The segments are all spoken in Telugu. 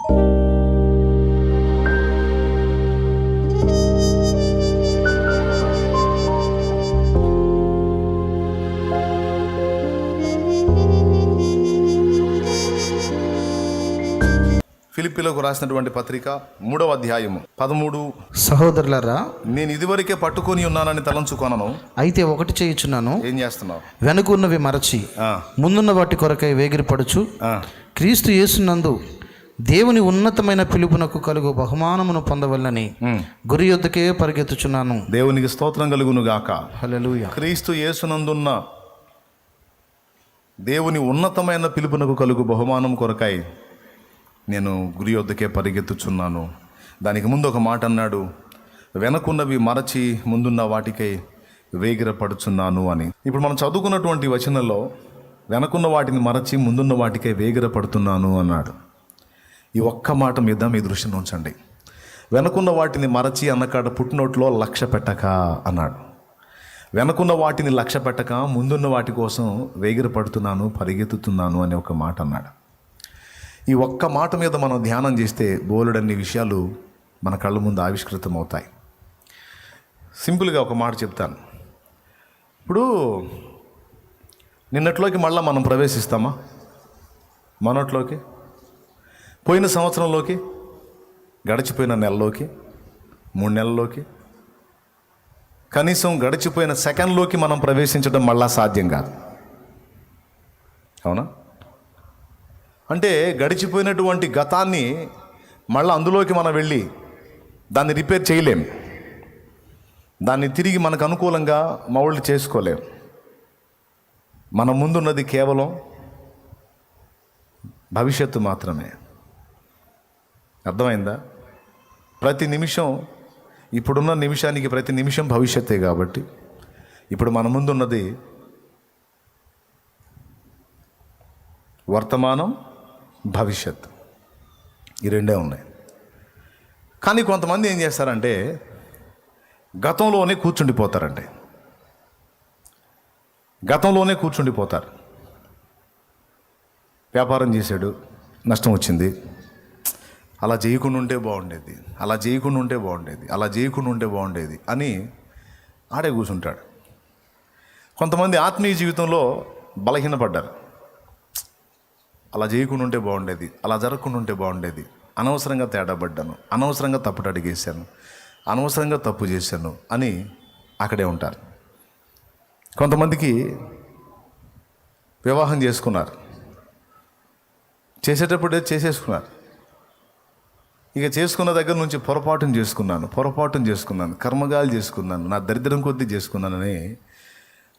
ఫిలిప్పీలకు రాసినటువంటి పత్రిక 3వ అధ్యాయము 13. సహోదరులారా, నేను ఇదివరకే పట్టుకొని ఉన్నానని తలంచుకొనను, అయితే ఒకటి చేయుచున్నాను. ఏం చేస్తున్నావు? వెనుకున్నవి మరచి ముందున్న వాటి కొరకై వేగిరపడుచు క్రీస్తు యేసునందు దేవుని ఉన్నతమైన పిలుపునకు కలుగు బహుమానమును పొందవల్లని గురి యొద్దకే పరిగెత్తుచున్నాను. దేవునికి స్తోత్రం కలుగును గాక. హల్లెలూయా. క్రీస్తు యేసునందున్న దేవుని ఉన్నతమైన పిలుపునకు కలుగు బహుమానం కొరకై నేను గురి వద్దకే పరిగెత్తుచున్నాను. దానికి ముందు ఒక మాట అన్నాడు, వెనకున్నవి మరచి ముందున్న వాటికై వేగిరపడుచున్నాను అని. ఇప్పుడు మనం చదువుకున్నటువంటి వచనంలో వెనకున్న వాటిని మరచి ముందున్న వాటికై వేగిరపడుతున్నాను అన్నాడు. ఈ ఒక్క మాట మీద మీ దృష్టిని ఉంచండి. వెనకున్న వాటిని మరచి అన్నకాడ పుట్టినోట్లో లక్ష్య పెట్టక అన్నాడు. వెనకున్న వాటిని లక్ష్య పెట్టక ముందున్న వాటి కోసం వేగిరపడుతున్నాను, పరిగెత్తుతున్నాను అని ఒక మాట అన్నాడు. ఈ ఒక్క మాట మీద మనం ధ్యానం చేస్తే బోలెడన్ని విషయాలు మన కళ్ళ ముందు ఆవిష్కృతం అవుతాయి. సింపుల్గా ఒక మాట చెప్తాను. ఇప్పుడు నిన్నట్లోకి మళ్ళీ మనం ప్రవేశిస్తామా? మొన్నట్లోకి, పోయిన సంవత్సరంలోకి, గడిచిపోయిన నెలలోకి, 3 నెలల్లోకి, కనీసం గడిచిపోయిన సెకండ్లోకి మనం ప్రవేశించడం మళ్ళా సాధ్యం కాదు. అవునా? అంటే గడిచిపోయినటువంటి గతాన్ని మళ్ళీ అందులోకి మనం వెళ్ళి దాన్ని రిపేర్ చేయలేం, దాన్ని తిరిగి మనకు అనుకూలంగా మౌల్డ్ చేసుకోలేం. మన ముందున్నది కేవలం భవిష్యత్తు మాత్రమే. అర్థమైందా? ప్రతి నిమిషం, ఇప్పుడున్న నిమిషానికి ప్రతి నిమిషం భవిష్యత్తే. కాబట్టి ఇప్పుడు మన ముందున్నది వర్తమానం, భవిష్యత్, ఈ రెండే ఉన్నాయి. కానీ కొంతమంది ఏం చేస్తారంటే గతంలోనే కూర్చుండిపోతారు. వ్యాపారం చేశాడు, నష్టం వచ్చింది, అలా చేయకుండా ఉంటే బాగుండేది అని ఆడే కూర్చుంటాడు. కొంతమంది ఆత్మీయ జీవితంలో బలహీనపడ్డారు. అలా చేయకుండా ఉంటే బాగుండేది, అలా జరగకుండా ఉంటే బాగుండేది, అనవసరంగా తేడా పడ్డాను, అనవసరంగా తప్పుడు అడిగేశాను, అనవసరంగా తప్పు చేశాను అని అక్కడే ఉంటారు. కొంతమందికి వివాహం చేసుకున్నారు, చేసేటప్పుడే చేసేసుకున్నారు. ఇక చేసుకున్న దగ్గర నుంచి పొరపాటును చేసుకున్నాను, కర్మగాలు చేసుకున్నాను, నా దరిద్రం కొద్దీ చేసుకున్నానని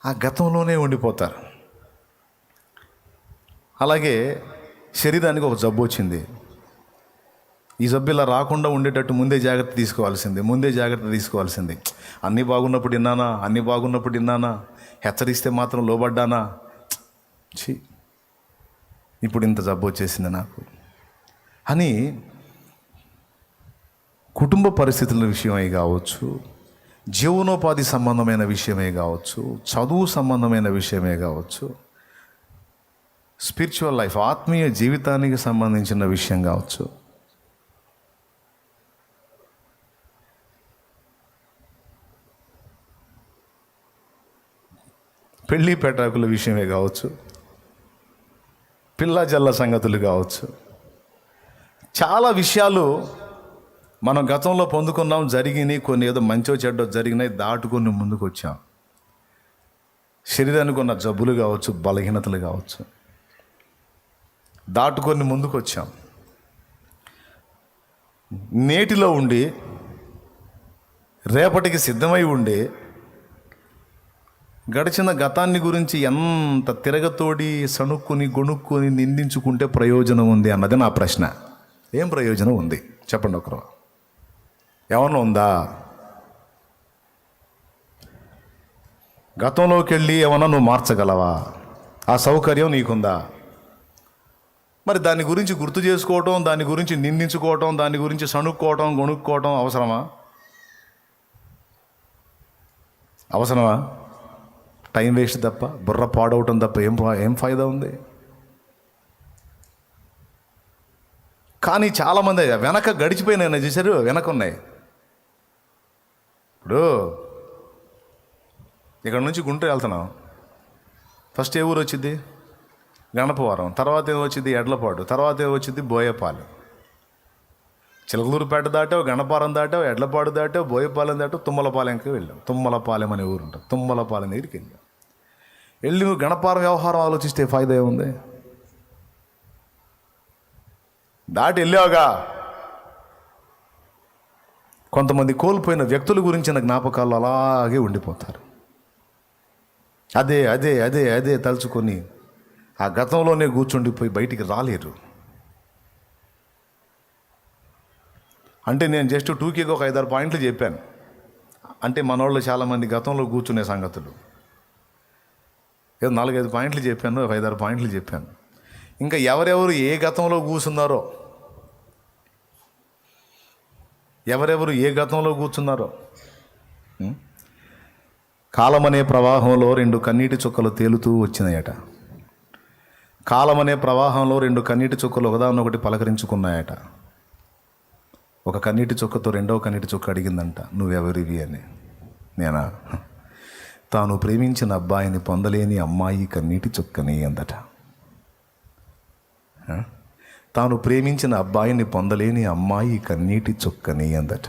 ఆ గతంలోనే ఉండిపోతారు. అలాగే శరీరానికి ఒక జబ్బు వచ్చింది. ఈ జబ్బు ఇలా రాకుండా ఉండేటట్టు ముందే జాగ్రత్త తీసుకోవాల్సింది. అన్నీ బాగున్నప్పుడు విన్నానా, హెచ్చరిస్తే మాత్రం లోబడ్డానా, ఇప్పుడు ఇంత జబ్బు వచ్చేసింది నాకు అని కుటుంబ పరిస్థితుల విషయమై కావచ్చు, జీవనోపాధి సంబంధమైన విషయమే కావచ్చు, చదువు సంబంధమైన విషయమే కావచ్చు, స్పిరిచువల్ లైఫ్, ఆత్మీయ జీవితానికి సంబంధించిన విషయం కావచ్చు, పెళ్ళి పెటాకుల విషయమే కావచ్చు, పిల్ల జల్ల సంగతులు కావచ్చు, చాలా విషయాలు మనం గతంలో పొందుకున్నాం, జరిగినాయి. కొన్ని ఏదో మంచో చెడ్డో జరిగినాయి, దాటుకొని ముందుకు వచ్చాం. శరీరానికి ఉన్న జబ్బులు కావచ్చు, బలహీనతలు కావచ్చు, దాటుకొని ముందుకు వచ్చాం. నేటిలో ఉండి రేపటికి సిద్ధమై ఉండి గడిచిన గతాన్ని గురించి ఎంత తిరగతోడి గొణుక్కొని నిందించుకుంటే ప్రయోజనం ఉంది అన్నది నా ప్రశ్న. ఏం ప్రయోజనం ఉంది చెప్పండి ఒకరు? ఏమన్నా ఉందా? గతంలోకి వెళ్ళి ఏమన్నా నువ్వు మార్చగలవా? ఆ సౌకర్యం నీకుందా? మరి దాని గురించి గుర్తు చేసుకోవటం, దాని గురించి నిందించుకోవటం, దాని గురించి గొణుక్కోవటం అవసరమా? టైం వేస్ట్ తప్ప, బుర్ర పాడవటం తప్ప ఏం ఫాయిదా ఉంది? కానీ చాలామంది వెనక గడిచిపోయినాయి చూసారు, వెనక ఉన్నాయి. ఇప్పుడు ఇక్కడ నుంచి గుంటూరు వెళ్తున్నాం, ఫస్ట్ ఏ ఊరు వచ్చింది? గణపవరం. తర్వాత ఏమొచ్చింది? ఎడ్లపాడు. తర్వాత ఏమొచ్చింది? బోయపాలెం. చిలకలూరుపేట దాటావు, గణపారం దాటావు, ఎడ్లపాడు దాటావు, బోయపాలెం దాటావు, తుమ్మలపాలెంకి వెళ్ళావు. తుమ్మలపాలెం అనే ఊరు ఉంటుంది. తుమ్మలపాలెం దగ్గరికి వెళ్ళావు. వెళ్ళి నువ్వు గణపారం వ్యవహారం ఆలోచిస్తే ఫాయిదా ఏముంది? దాటి వెళ్ళావుగా. కొంతమంది కోల్పోయిన వ్యక్తుల గురించిన జ్ఞాపకాలు అలాగే ఉండిపోతారు. అదే అదే అదే అదే తలుచుకొని ఆ గతంలోనే కూర్చుండిపోయి బయటికి రాలేరు. అంటే నేను జస్ట్ టూకీగా ఒక 5-6 పాయింట్లు చెప్పాను. అంటే మనోళ్ళు చాలామంది గతంలో కూర్చునే సంగతులు ఏదో 4-5 పాయింట్లు చెప్పాను, 5-6 పాయింట్లు చెప్పాను. ఇంకా ఎవరెవరు ఏ గతంలో కూర్చున్నారో, ఎవరెవరు ఏ గతంలో కూర్చున్నారో. కాలమనే ప్రవాహంలో 2 కన్నీటి చుక్కలు తేలుతూ వచ్చినాయట. కాలమనే ప్రవాహంలో 2 కన్నీటి చుక్కలు ఒకదానొకటి పలకరించుకున్నాయట. ఒక కన్నీటి చుక్కతో రెండవ కన్నీటి చుక్క అడిగిందంట, నువ్వెవరివి అని. నేనా? తాను ప్రేమించిన అబ్బాయిని పొందలేని అమ్మాయి కన్నీటి చుక్కని అందట. తాను ప్రేమించిన అబ్బాయిని పొందలేని అమ్మాయి కన్నీటి చుక్కని అందట.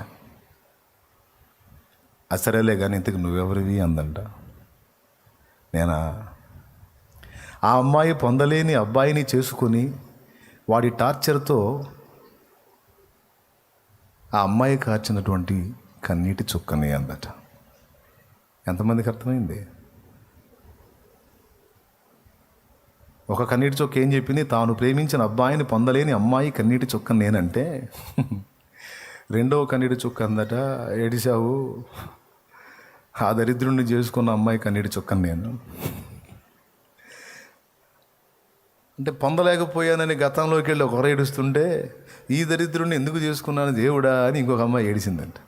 అసరేలే కానీ ఇంతకు నువ్వెవరివి అందంట. నేనా? ఆ అమ్మాయి పొందలేని అబ్బాయిని చేసుకొని వాడి టార్చర్తో ఆ అమ్మాయి కార్చినటువంటి కన్నీటి చుక్కని అందట. ఎంతమందికి అర్థమైంది? ఒక కన్నీటి చుక్క ఏం చెప్పింది? తాను ప్రేమించిన అబ్బాయిని పొందలేని అమ్మాయి కన్నీటి చుక్క నేనంటే, రెండవ కన్నీటి చుక్క అందట, ఏడిశావు, ఆ దరిద్రుడిని చేసుకున్న అమ్మాయి కన్నీటి చుక్కను నేను. అంటే పొందలేకపోయానని గతంలోకి వెళ్ళి ఒకరు ఏడుస్తుంటే, ఈ దరిద్రుడిని ఎందుకు చేసుకున్నాను దేవుడా అని ఇంకొక అమ్మాయి ఏడిసిందంట.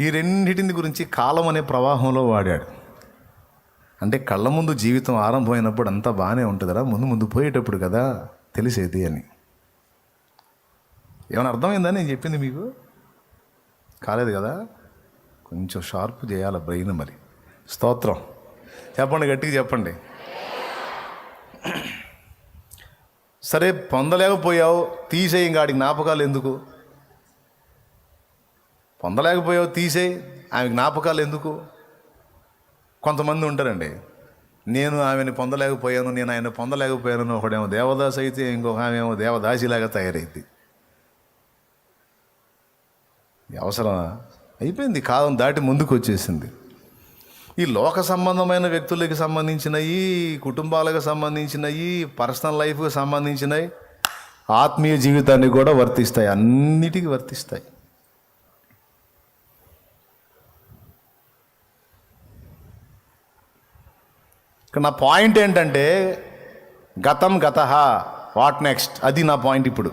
ఈ రెండింటిని గురించి కాలం అనే ప్రవాహంలో వాడాడు. అంటే కళ్ళ ముందు జీవితం ఆరంభమైనప్పుడు అంతా బాగానే ఉంటుందా, ముందు ముందు పోయేటప్పుడు కదా తెలిసేది అని. ఏమైనా అర్థమైందా నేను చెప్పింది మీకు? కాలేదు కదా? కొంచెం షార్ప్ చేయాలి బ్రెయిన్. మరి స్తోత్రం చెప్పండి, గట్టిగా చెప్పండి. సరే, పొందలేకపోయావు, తీసేయి. ఇంకా ఆడి జ్ఞాపకాలు ఎందుకు? పొందలేకపోయావు, తీసేయి. ఆమె జ్ఞాపకాలు ఎందుకు? కొంతమంది ఉంటారండి, నేను ఆమెను పొందలేకపోయాను, నేను ఆయన పొందలేకపోయాను. ఒకడేమో దేవదాసి అయితే ఇంకొక ఆమె ఏమో దేవదాసిలాగా తయారైంది. అవసరమా? అయిపోయింది, కాలం దాటి ముందుకు వచ్చేసింది. ఈ లోక సంబంధమైన వ్యక్తులకి సంబంధించినవి, కుటుంబాలకు సంబంధించినవి, పర్సనల్ లైఫ్కి సంబంధించినవి, ఆత్మీయ జీవితానికి కూడా వర్తిస్తాయి. అన్నిటికీ వర్తిస్తాయి. ఇక్కడ నా పాయింట్ ఏంటంటే, గతం గతః, వాట్ నెక్స్ట్, అది నా పాయింట్. ఇప్పుడు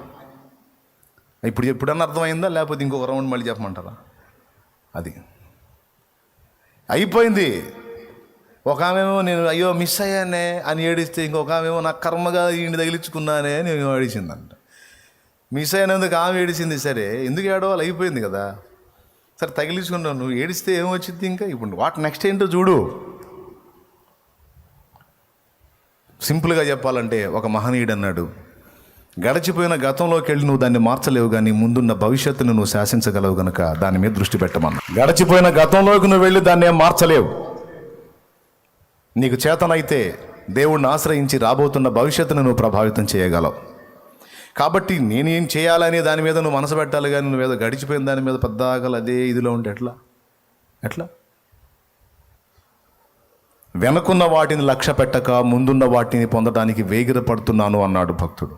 ఎప్పుడన్నా అర్థమైందా, లేకపోతే ఇంకొక రౌండ్ మళ్ళీ చెప్పమంటారా? అది అయిపోయింది. ఒక ఆమెమో నేను అయ్యో మిస్ అయ్యానే అని ఏడిస్తే, ఇంకొక ఆమెమో నా కర్మగా ఈయన తగిలించుకున్నానే అని ఏడిచిందంట. మిస్ అయినందుకు ఆమె ఏడిచింది. సరే, ఎందుకు ఏడవాలి? అయిపోయింది కదా. సరే, తగిలించుకున్నావు, నువ్వు ఏడిస్తే ఏమొచ్చింది? ఇంకా ఇప్పుడు వాట్ నెక్స్ట్ ఏంటో చూడు. సింపుల్గా చెప్పాలంటే, ఒక మహనీయుడు అన్నాడు, గడిచిపోయిన గతంలోకి వెళ్ళి నువ్వు దాన్ని మార్చలేవు, కానీ ముందున్న భవిష్యత్తును నువ్వు శాసించగలవు కనుక దాని మీద దృష్టి పెట్టమన్నా. గడిచిపోయిన గతంలోకి నువ్వు వెళ్ళి దాన్ని ఏం మార్చలేవు. నీకు చేతనైతే దేవుణ్ణి ఆశ్రయించి రాబోతున్న భవిష్యత్తును నువ్వు ప్రభావితం చేయగలవు. కాబట్టి నేనేం చేయాలనే దాని మీద నువ్వు మనసు పెట్టాలి, కానీ నువ్వు ఏదో గడిచిపోయిన దాని మీద పెద్దగా అదే ఇదిలో ఉంటే ఎట్లా? వెనకున్న వాటిని లక్ష్య పెట్టక ముందున్న వాటిని పొందడానికి వేగిరపడుతున్నాను అన్నాడు భక్తుడు.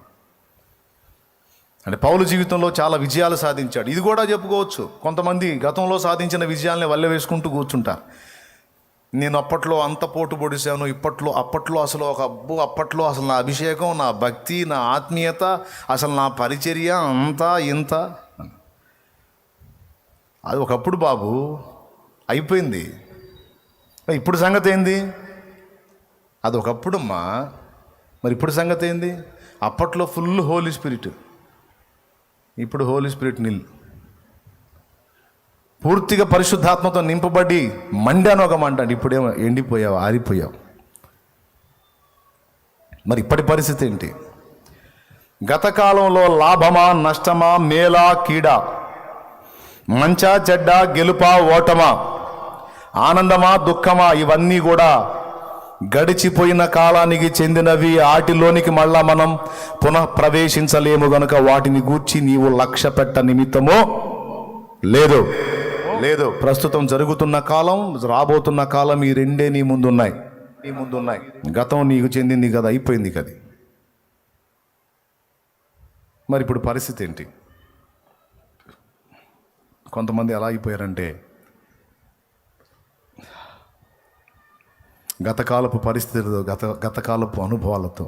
అంటే పౌలు జీవితంలో చాలా విజయాలు సాధించాడు. ఇది కూడా చెప్పుకోవచ్చు. కొంతమంది గతంలో సాధించిన విజయాల్ని వల్లె వేసుకుంటూ కూర్చుంటారు. నేను అప్పట్లో అంత పోటు పొడిశాను, అప్పట్లో అసలు అప్పట్లో అసలు నా అభిషేకం, నా భక్తి, నా ఆత్మీయత, అసలు నా పరిచర్య అంతా ఇంత. అది ఒకప్పుడు బాబు, అయిపోయింది. ఇప్పుడు సంగతి ఏంది? అది ఒకప్పుడమ్మా, మరి ఇప్పుడు సంగతి ఏంది? అప్పట్లో ఫుల్ హోలీ స్పిరిట్, ఇప్పుడు హోలీ స్పిరిట్ నిల్. పూర్తిగా పరిశుద్ధాత్మతో నింపబడి మండాను ఒక మంట, ఇప్పుడేమో ఎండిపోయావు, ఆరిపోయావు. మరి ఇప్పటి పరిస్థితి ఏంటి? గత కాలంలో లాభమా నష్టమా, మేలా కీడా, మంచా చెడ్డ, గెలుపా ఓటమా, ఆనందమా దుఃఖమా, ఇవన్నీ కూడా గడిచిపోయిన కాలానికి చెందినవి. వాటిలోనికి మళ్ళా మనం పునః ప్రవేశించలేము గనుక వాటిని గూర్చి నీవు లక్ష్య పెట్ట నిమిత్తమో లేదు. ప్రస్తుతం జరుగుతున్న కాలం, రాబోతున్న కాలం, ఈ రెండే నీ ముందున్నాయి. గతం నీకు చెందింది కదా, అయిపోయింది కదా. మరి ఇప్పుడు పరిస్థితి ఏంటి? కొంతమంది ఎలా అయిపోయారంటే గతకాలపు పరిస్థితులతో, గతకాలపు అనుభవాలతో,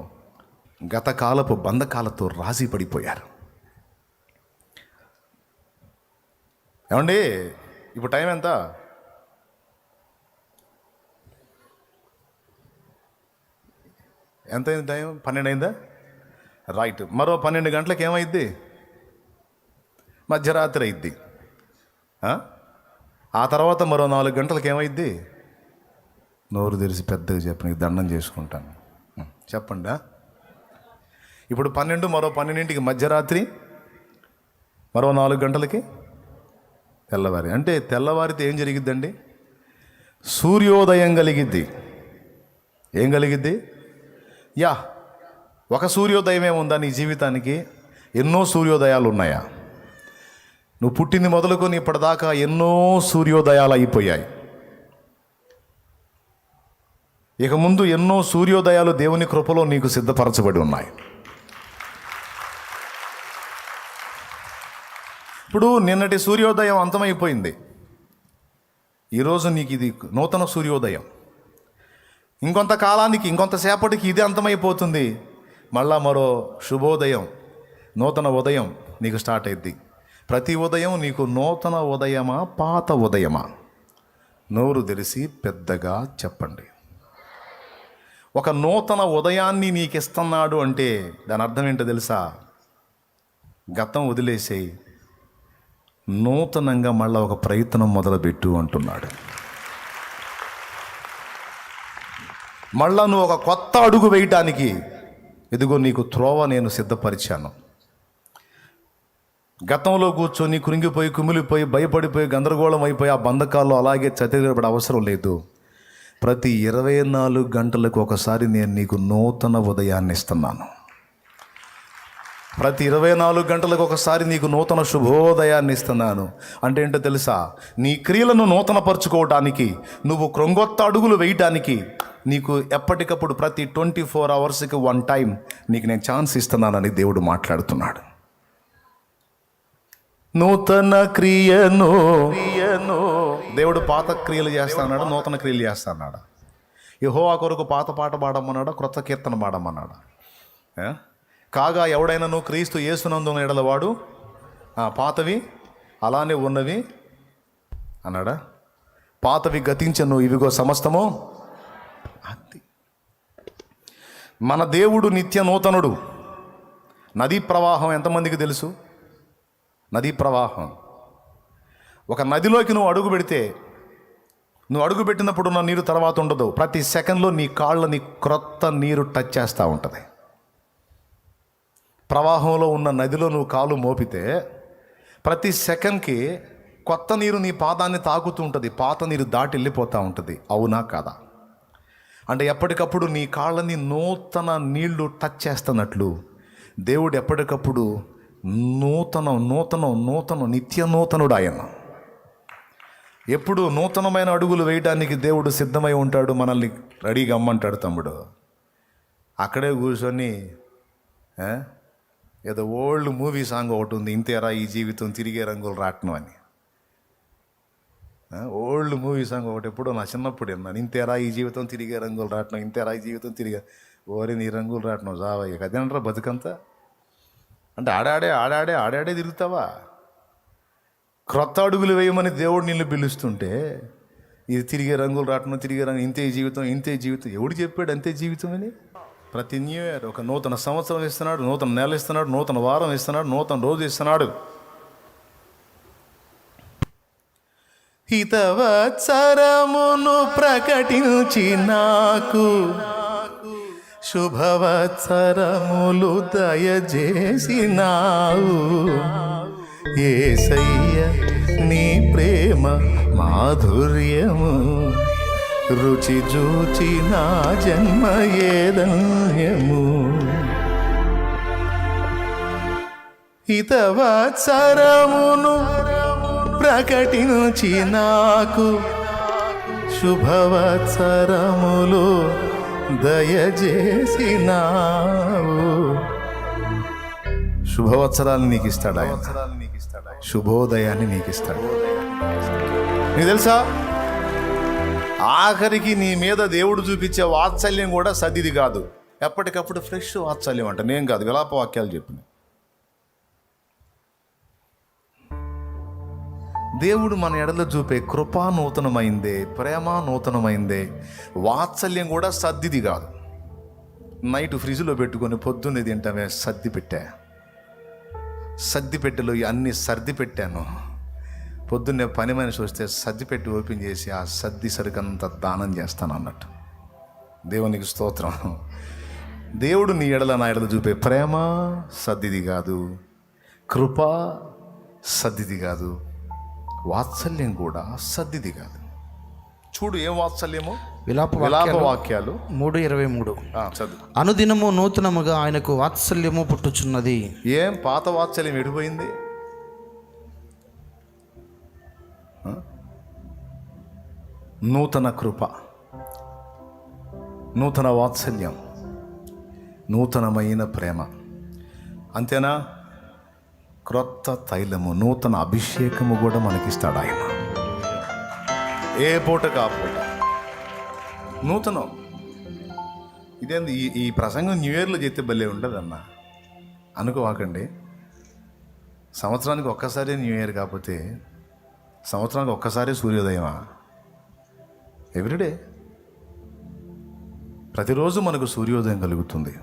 గతకాలపు బంధకాలతో రాజీ పడిపోయారు. ఏమండి, ఇప్పుడు టైం ఎంత? ఎంతైంది టైం? 12 అయిందా? రైట్. మరో 12 గంటలకు ఏమైద్ది? మధ్యరాత్రి అయిద్ది. ఆ తర్వాత మరో 4 గంటలకు ఏమైద్ది? నోరు తెరిచి పెద్దగా చెప్పి దండం చేసుకుంటాను. చెప్పండి. ఇప్పుడు 12, మరో 12ంటికి మధ్యరాత్రి, మరో 4 గంటలకి తెల్లవారి. అంటే తెల్లవారితే ఏం జరిగిద్దండి? సూర్యోదయం కలిగిద్ది. ఏం కలిగిద్ది? ఒక సూర్యోదయమే ఉందా నీ జీవితానికి? ఎన్నో సూర్యోదయాలు ఉన్నాయా? నువ్వు పుట్టింది మొదలుకొని ఇప్పటిదాకా ఎన్నో సూర్యోదయాలు అయిపోయాయి. ఇక ముందు ఎన్నో సూర్యోదయాలు దేవుని కృపలో నీకు సిద్ధపరచబడి ఉన్నాయి. ఇప్పుడు నిన్నటి సూర్యోదయం అంతమైపోయింది. ఈరోజు నీకు ఇది నూతన సూర్యోదయం. ఇంకొంత కాలానికి, ఇంకొంతసేపటికి ఇది అంతమైపోతుంది. మళ్ళా మరో శుభోదయం, నూతన ఉదయం నీకు స్టార్ట్ అయింది. ప్రతి ఉదయం నీకు నూతన ఉదయమా, పాత ఉదయమా? నోరు తెరిచి పెద్దగా చెప్పండి. ఒక నూతన ఉదయాన్ని నీకు ఇస్తున్నాడు అంటే దాని అర్థం ఏంటో తెలుసా? గతం వదిలేసేయి, నూతనంగా మళ్ళీ ఒక ప్రయత్నం మొదలుపెట్టు అంటున్నాడు. మళ్ళా నువ్వు ఒక కొత్త అడుగు వేయటానికి ఇదిగో నీకు త్రోవ నేను సిద్ధపరిచాను. గతంలో కూర్చొని కృంగిపోయి, కుమిలిపోయి, భయపడిపోయి, గందరగోళం అయిపోయి ఆ బంధకాల్లో అలాగే చతికిలబడే అవసరం లేదు. ప్రతి 24 గంటలకు ఒకసారి నేను నీకు నూతన ఉదయాన్ని ఇస్తున్నాను. ప్రతి 24 గంటలకు ఒకసారి నీకు నూతన శుభోదయాన్ని ఇస్తున్నాను. అంటే ఏంటో తెలుసా? నీ క్రియలను నూతనపరుచుకోవడానికి, నువ్వు క్రొంగొత్త అడుగులు వేయటానికి నీకు ఎప్పటికప్పుడు ప్రతి 24 అవర్స్కి 1 టైం నీకు నేను ఛాన్స్ ఇస్తున్నానని దేవుడు మాట్లాడుతున్నాడు. నూతన క్రియను దేవుడు పాత క్రియలు చేస్తాడు, నూతన క్రియలు చేస్తాడు. యెహోవా కొరకు పాత పాట పాడమన్నాడా, క్రొత్త కీర్తన పాడమన్నాడా? కాగా ఎవడైనాను క్రీస్తు యేసునందున ఎడలవాడు పాతవి అలానే ఉన్నవి అన్నాడా? పాతవి గతించను, ఇవిగో సమస్తము. అది మన దేవుడు నిత్య నూతనుడు. నదీ ప్రవాహం ఎంతమందికి తెలుసు? నదీ ప్రవాహం. ఒక నదిలోకి నువ్వు అడుగు పెడితే, నువ్వు అడుగు పెట్టినప్పుడు ఉన్న నీరు తర్వాత ఉండదు. ప్రతి సెకండ్లో నీ కాళ్ళని క్రొత్త నీరు టచ్ చేస్తూ ఉంటుంది. ప్రవాహంలో ఉన్న నదిలో నువ్వు కాలు మోపితే ప్రతి సెకండ్కి కొత్త నీరు నీ పాదాన్ని తాకుతూ ఉంటుంది, పాత నీరు దాటి వెళ్ళిపోతూ ఉంటుంది. అవునా కాదా? అంటే ఎప్పటికప్పుడు నీ కాళ్ళని నూతన నీళ్లు టచ్ చేస్తున్నట్లు దేవుడు ఎప్పటికప్పుడు నూతన నిత్య నూతనుడు ఆయన. ఎప్పుడు నూతనమైన అడుగులు వేయడానికి దేవుడు సిద్ధమై ఉంటాడు. మనల్ని రెడీగా అమ్మంటాడు. తమ్ముడు అక్కడే కూర్చొని ఏదో ఓల్డ్ మూవీ సాంగ్ ఒకటి ఉంది, ఇంతేరా ఈ జీవితం తిరిగే రంగులు రాట్నం అని. ఓల్డ్ మూవీ సాంగ్ ఒకటి ఎప్పుడో నా చిన్నప్పుడు విన్నాను. ఇంతేరా ఈ జీవితం తిరిగే రంగులు రాట్నం, ఇంతేరా ఈ జీవితం తిరిగే. ఓరి నీ రంగులు రాట్నం జావయ్య కదేనరా బతుకంతా. అంటే ఆడాడే తిరుగుతావా? క్రొత్త అడుగులు వేయమని దేవుడు నిన్ను పిలుస్తుంటే ఇది తిరిగే రంగులు రాట్నం, తిరిగే రంగు, ఇంతే జీవితం. ఎవడు చెప్పాడు అంతే జీవితం అని? ప్రతి న్యూ ఇయర్ ఒక నూతన సంవత్సరం ఇస్తున్నాడు, నూతన నెల ఇస్తున్నాడు, నూతన వారం ఇస్తున్నాడు, నూతన రోజు ఇస్తున్నాడు. హితవత్సరమును ప్రకటించి నాకు శుభవత్సరములు దయచేసినావు. యేసయ్య నీ ప్రేమ మాధుర్యము రుచి చూచి నా జన్మ ఏదన్యము. హితవత్సరమును ప్రకటించి నాకు శుభవత్సరములు దయచేసినావు. శుభవత్సరాలు నీకు ఇస్తాడు ఆయన, శుభోదయాన్ని నీకు ఇస్తాడు. నీకు తెలుసా, ఆఖరికి నీ మీద దేవుడు చూపించే వాత్సల్యం కూడా సదిది కాదు, ఎప్పటికప్పుడు ఫ్రెష్ వాత్సల్యం అంట. నేను కాదు, విలాప వాక్యాలు చెప్పిన. దేవుడు మన ఎడలో చూపే కృపా నూతనమైందే, ప్రేమ నూతనమైందే, వాత్సల్యం కూడా సర్దిది కాదు. నైట్ ఫ్రిడ్జ్లో పెట్టుకొని పొద్దున్నే తింటామే, సర్ది పెట్టా, సర్ది పెట్టెలో అన్నీ సర్ది పెట్టాను. పొద్దున్నే పని మనిషి వస్తే సర్ది పెట్టి ఓపెన్ చేసి ఆ సర్ది సరికంతా దానం చేస్తాను అన్నట్టు. దేవునికి స్తోత్రం. దేవుడు నీ ఎడల నా ఎడల చూపే ప్రేమ సర్దిది కాదు, కృప సర్దిది కాదు, వాత్సల్యం కూడా సర్దిది కాదు. చూడు ఏం వాత్సల్యము. విలాప వాక్యాలు 3:23 చదువు. అనుదినము నూతనముగా ఆయనకు వాత్సల్యము పుట్టుచున్నది. ఏం పాత వాత్సల్యం ఎడిపోయింది? నూతన కృప, నూతన వాత్సల్యం, నూతనమైన ప్రేమ, అంతేనా? క్రొత్త తైలము, నూతన అభిషేకము కూడా మనకిస్తాడు ఆయన. ఏ పూటకు ఆ పూట నూతనం. ఇదేంది ఈ ప్రసంగం న్యూ ఇయర్లో చెప్తే భలే ఉండదన్న అనుకోవాకండి. సంవత్సరానికి ఒక్కసారి న్యూ ఇయర్, కాకపోతే సంవత్సరానికి ఒక్కసారి సూర్యోదయమా? ఎవ్రీడే, ప్రతిరోజు మనకు సూర్యోదయం కలుగుతుంది.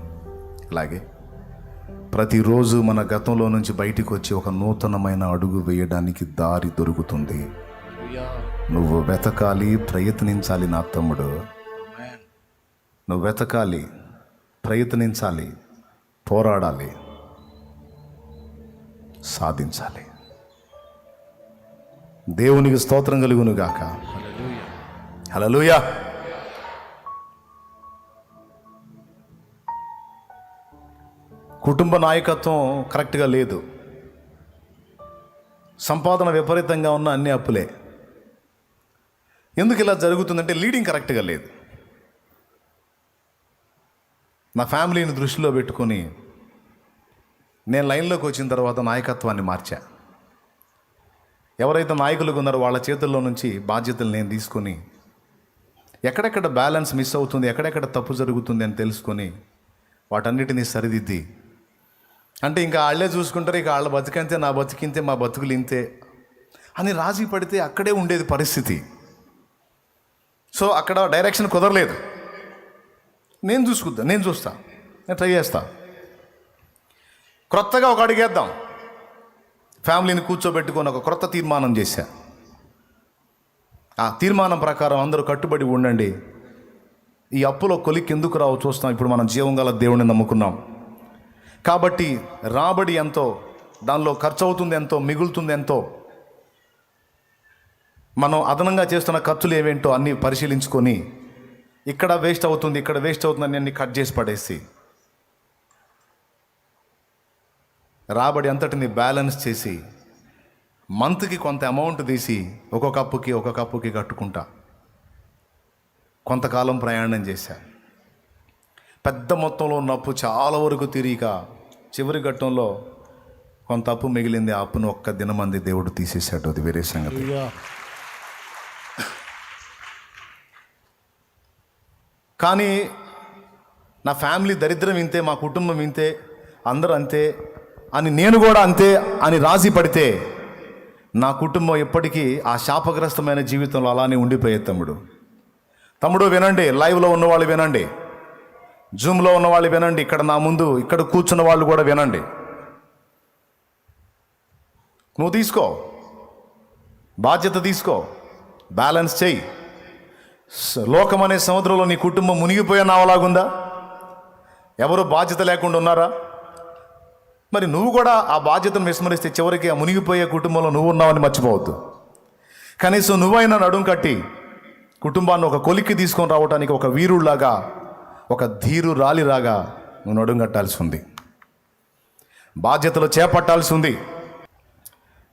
అలాగే ప్రతిరోజు మన గతంలో నుంచి బయటికి వచ్చి ఒక నూతనమైన అడుగు వేయడానికి దారి దొరుకుతుంది. నువ్వు వెతకాలి, ప్రయత్నించాలి నా తమ్ముడు. నువ్వు వెతకాలి, ప్రయత్నించాలి, పోరాడాలి, సాధించాలి. దేవునికి స్తోత్రం కలుగును గాక. హల్లెలూయా. కుటుంబ నాయకత్వం కరెక్ట్గా లేదు, సంపాదన విపరీతంగా ఉన్న అన్ని అప్పులే. ఎందుకు ఇలా జరుగుతుందంటే లీడింగ్ కరెక్ట్గా లేదు. నా ఫ్యామిలీని దృష్టిలో పెట్టుకొని నేను లైన్లోకి వచ్చిన తర్వాత నాయకత్వాన్ని మార్చా. ఎవరైతే నాయకులుగా ఉన్నారో వాళ్ళ చేతుల్లో నుంచి బాధ్యతలు నేను తీసుకొని ఎక్కడెక్కడ బ్యాలెన్స్ మిస్ అవుతుంది, ఎక్కడెక్కడ తప్పు జరుగుతుంది అని తెలుసుకొని వాటన్నిటినీ సరిదిద్ది, అంటే ఇంకా వాళ్ళే చూసుకుంటారు, ఇక వాళ్ళ బతికంతే, నా బతికింతే, మా బతుకులు ఇంతే అని రాజీ పడితే అక్కడే ఉండేది పరిస్థితి. సో అక్కడ డైరెక్షన్ కుదరలేదు. నేను చూస్తా, నేను ట్రై చేస్తా. క్రొత్తగా ఒక అడిగేద్దాం. ఫ్యామిలీని కూర్చోబెట్టుకొని ఒక క్రొత్త తీర్మానం చేశా. ఆ తీర్మానం ప్రకారం అందరూ కట్టుబడి ఉండండి. ఈ అప్పులో కొలిక్కి ఎందుకు రావో చూస్తాం. ఇప్పుడు మనం జీవం గల దేవుడిని నమ్ముకున్నాం కాబట్టి రాబడి ఎంతో, దానిలో ఖర్చు అవుతుంది ఎంతో, మిగులుతుంది ఎంతో, మనం అదనంగా చేస్తున్న ఖర్చులు ఏవేంటో అన్నీ పరిశీలించుకొని ఇక్కడ వేస్ట్ అవుతుంది, ఇక్కడ వేస్ట్ అవుతుంది అన్ని కట్ చేసి పడేసి రాబడి అంతటిని బ్యాలెన్స్ చేసి మంత్కి కొంత అమౌంట్ తీసి ఒక్కొక్క అప్పుకి కట్టుకుంటా కొంతకాలం ప్రయాణం చేశా. పెద్ద మొత్తంలో ఉన్న అప్పు చాలా వరకు తిరిగిక చివరి ఘట్టంలో కొంత అప్పు మిగిలింది. ఆ అప్పును ఒక్క దినమంది దేవుడు తీసేశాడు. అది వేరే సంగతి. కానీ నా ఫ్యామిలీ దరిద్రం ఇంతే, మా కుటుంబం ఇంతే, అందరూ అంతే అని, నేను కూడా అంతే అని రాజీ పడితే నా కుటుంబం ఎప్పటికీ ఆ శాపగ్రస్తమైన జీవితంలో అలానే ఉండిపోయే. తమ్ముడు వినండి, లైవ్లో ఉన్నవాళ్ళు వినండి. జూమ్లో ఉన్న వాళ్ళు వినండి, ఇక్కడ నా ముందు ఇక్కడ కూర్చున్న వాళ్ళు కూడా వినండి. నువ్వు తీసుకో, బాధ్యత తీసుకో, బ్యాలెన్స్ చెయ్యి. లోకం అనే సముద్రంలో నీ కుటుంబం మునిగిపోయే నావలాగుందా? ఎవరు బాధ్యత లేకుండా ఉన్నారా? మరి నువ్వు కూడా ఆ బాధ్యతను విస్మరిస్తే చివరికి ఆ మునిగిపోయే కుటుంబంలో నువ్వు ఉన్నావని మర్చిపోవద్దు. కనీసం నువ్వైనా నడుం కట్టి కుటుంబాన్ని ఒక కొలిక్కి తీసుకొని రావడానికి ఒక వీరులాగా, ఒక ధీరు రాలిలాగా నువ్వు నడుం కట్టాల్సి ఉంది. బాధ్యతలు చేపట్టాల్సి ఉంది.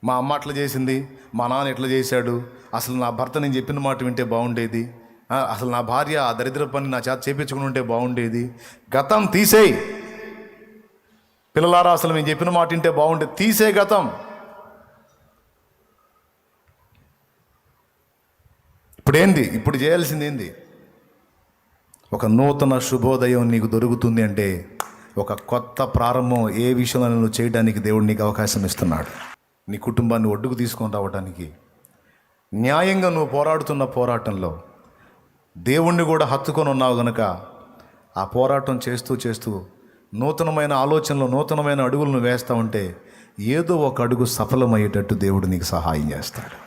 మా అమ్మ అట్లా చేసింది, మా నాన్న ఎట్లా చేశాడు, అసలు నా భర్త నేను చెప్పిన మాట వింటే బాగుండేది, అసలు నా భార్య ఆ దరిద్ర పని నా చేత చేపించుకుని ఉంటే బాగుండేది. గతం తీసేయి పిల్లలారా, అసలు మేము చెప్పిన మాట వింటే బాగుండేది. తీసే గతం. ఇప్పుడు చేయాల్సింది ఏంది? ఒక నూతన శుభోదయం నీకు దొరుకుతుంది అంటే ఒక కొత్త ప్రారంభం ఏ విషయంలో నువ్వు చేయడానికి దేవుడు నీకు అవకాశం ఇస్తున్నాడు. నీ కుటుంబాన్ని ఒడ్డుకు తీసుకొని రావడానికి న్యాయంగా నువ్వు పోరాడుతున్న పోరాటంలో దేవుణ్ణి కూడా హత్తుకొని ఉన్నావు గనుక ఆ పోరాటం చేస్తూ చేస్తూ నూతనమైన ఆలోచనలు, నూతనమైన అడుగులను వేస్తూ ఉంటే ఏదో ఒక అడుగు సఫలమయ్యేటట్టు దేవుడు నీకు సహాయం చేస్తాడు.